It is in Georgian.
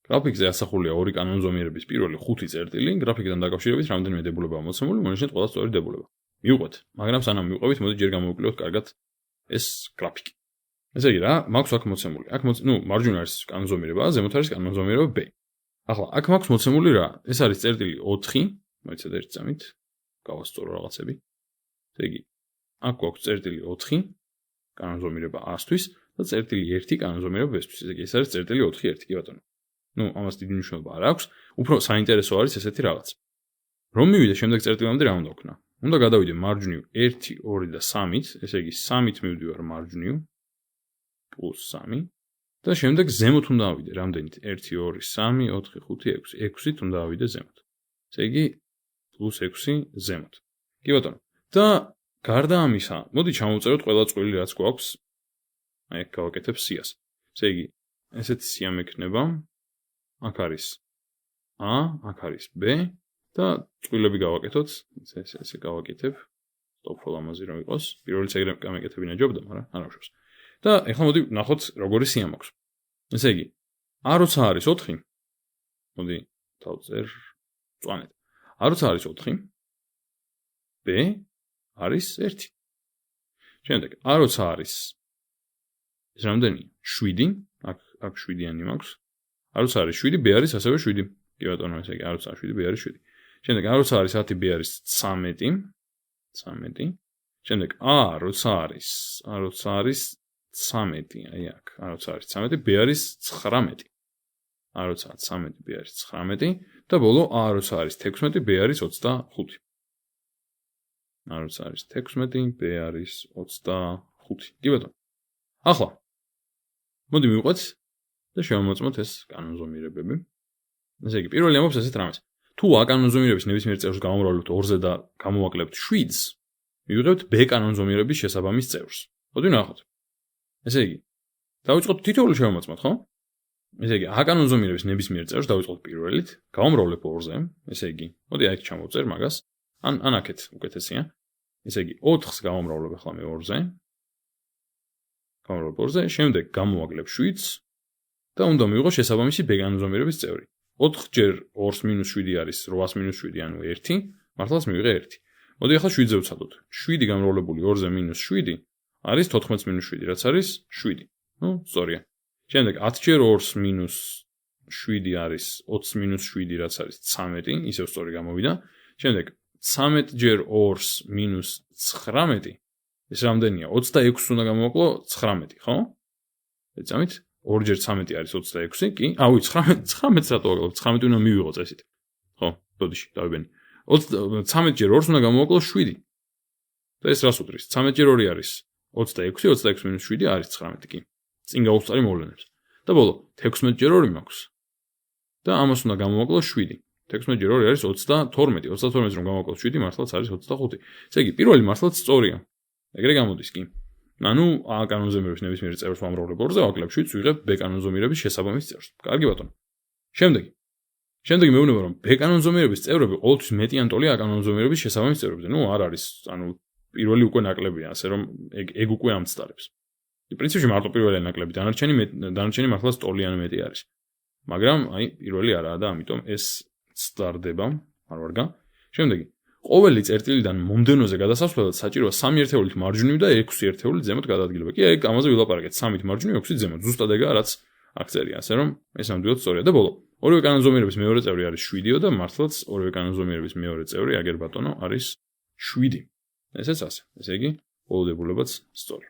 გრაფიკზე ასახულია ორი კანონზომიერების პირველი 5 წერტილი, გრაფიკიდან დაკავშირებით რამდენიმე დებულებაა მოცემული, მონიშნეთ ყველა სწორი დებულება. მივყვეთ, მაგრამ სანამ მივყვებით, მოდი ჯერ გამოვიკლოთ კარგად ეს გრაფიკი. ესე იგი რა, მაქვს აქ მოცემული. აქ მარჯვნივ არის კანონზომიერება A, ზემოთ არის კანონზომიერება B. ახლა აქ მაქვს მოცემული რა? ეს არის წერტილი 4, მოიცადე ერთ წამით, გავასწორო რაღაცები. ესე იგი, აქ გვაქვს წერტილი 4, კანონზომიერება A-სთვის და წერტილი 1 კანონზომიერება B-სთვის. ესე იგი, ეს არის წერტილი 4-1, კი ბატონო. ამას დიდი მნიშვნელობა არ აქვს, უფრო საინტერესო არის ესეთი რაღაც. რომ მივიდე შემდეგ წერტილამდე რა უნდა ვქნა? უნდა გადავიდე მარჯვნივ 1, 2 და 3-ით, ესე იგი 3-ით მივდივარ მარჯვნივ +3 და შემდეგ ზემოთ უნდა ავიდე რამდენით? 1, 2, 3, 4, 5, 6. 6-ით უნდა ავიდე ზემოთ. ესე იგი +6 ზემოთ. კი ბატონო. და გარდა ამისა, მოდი ჩამოვწეროთ ყველა წყვილი რაც გვაქვს. აი აქ გავაკეთებ სიას. ესე იგი ესეთი სია მექნება. აქ არის A, აქ არის B და წვილები გავაკეთოთ. ესე გავაკეთებ. Stop-ო ლამაზი რომ იყოს. პირველი ეგრე გამეკეთებინა ჯობდა, მაგრამ არ აღშვებს. და ეხლა მოდი ნახოთ როგორი სია მაქვს. ესე იგი, A როცა არის 4, მოდი თავწერ წვანეთ. A როცა არის 4, B არის 1. შემდეგ A როცა არის ეს რამდენი? 7, აქ 7-იანი მაქვს. A როცა არის 7, B არის ასევე 7. კი ბატონო, ესე იგი, A როცა 7, B არის 7. შემდეგ A როცა არის 10, B არის 13. 13. შემდეგ A როცა არის 13, აი აქ, A როცა არის 13, B არის 19. A როცა 13, B არის 19 და ბოლო A როცა არის 16, B არის 25. A როცა არის 16, B არის 25. კი ბატონო. ახლა მოდი მივყვეთ და შევამოწმოთ ეს კანონზომიერებები. ესე იგი, პირველი ამბობს ესეთ რამეს. თუ A კანონზომიერების ნებისმიერ წევრს გავამრავლებთ 2-ზე და გამოვაკლებთ 7-ს, მივიღებთ B კანონზომიერების შესაბამის წევრს. მოდი ნახოთ. ესე იგი, დავიწყოთ თითოეული შევამოწმოთ, ხო? ესე იგი, A კანონზომიერების ნებისმიერ წევრს დავიწყოთ პირველით, გავამრავლებ 2-ზე. ესე იგი, მოდი აი აქ ჩამოვწერ მაგას. ან აქეთ უკეთესია. ესე იგი, 4-ს გავამრავლებ ახლა მე 2-ზე. გამოვაკლებთ 2-ზე, შემდეგ გამოვაკლებ 7-ს და უნდა მივიღო შესაბამისი B კანონზომიერების წევრი. 4 ჯერ 2-7 არის 8-7, ანუ 1, მართლაც მივიღე 1. მოდი ახლა 7-ზე ვცადოთ. 7 გამრავლებული 2-ზე -7 არის 14-7, რაც არის 7. სწორია. შემდეგ 10 ჯერ 2-7 არის 20-7, რაც არის 13, ისევ სწორი გამოვიდა. შემდეგ 13 ჯერ 2-19 ეს რამდენია? 26 უნდა გამოვაკლო 19, ხო? ეცამით 2 ჯერ 13 არის 26, კი? 19 რატო ვაკლებ? 19 უნდა მივიღო წესით. ხო, ბოდიში, დავიბენი. 13 ჯერ 2-ს უნდა გამოვაკლო 7. და ეს რას უდრის? 13 ჯერ 2 არის 26, 26-7 არის 19, კი? წინ გავუსწარი მოვლენებს. და ბოლო 16 ჯერ 2 მაქვს. და ამას უნდა გამოვაკლო 7. 16 ჯერ 2 არის 32. 32-ს რომ გამოვაკლოთ 7, მართლაც არის 25. ესე იგი, პირველი მართლაც სწორია. ეგრე გამოდის, კი? ანუ A კანონზომიერების ნებისმიერ წევრს ვამრავლებ 2-ზე, ვაკლებ 7-ს, ვიღებ B კანონზომიერების შესაბამის წევრს. კარგი ბატონო. შემდეგი მეუბნება რომ B კანონზომიერების წევრები ყოველთვის მეტიან ტოლია A კანონზომიერების შესაბამის წევრებზე. არ არის, პირველი უკვე ნაკლებია, ასე რომ ეგ უკვე ამცდარებს. პრინციპში მარტო პირველი ნაკლები, დანარჩენი მართლაც ტოლიან მეტი არის. მაგრამ პირველი არაა და ამიტომ ეს ცდარდება, არ ვარგა. შემდეგი ყოველი წერტილიდან მომდევნოზე გადასასვლელად საჭიროა 3 ერთეულით მარჯვნივ და 6 ერთეულით ზემოთ გადაადგილება. კი, ეგ ამაზე ვილაპარაკეთ 3-ით მარჯვნივ, 6-ით ზემოთ. ზუსტად ეგაა, რაც აქ წერია, ასე რომ ეს ნამდვილად სწორია. და ბოლო, ორივე კანონზომიერების მეორე წევრი არის 7-ო და მართლაც ორივე კანონზომიერების მეორე წევრი, აგერ ბატონო, არის 7. ესეც ასე. ესე იგი, ბოლო დებულებაც სწორია.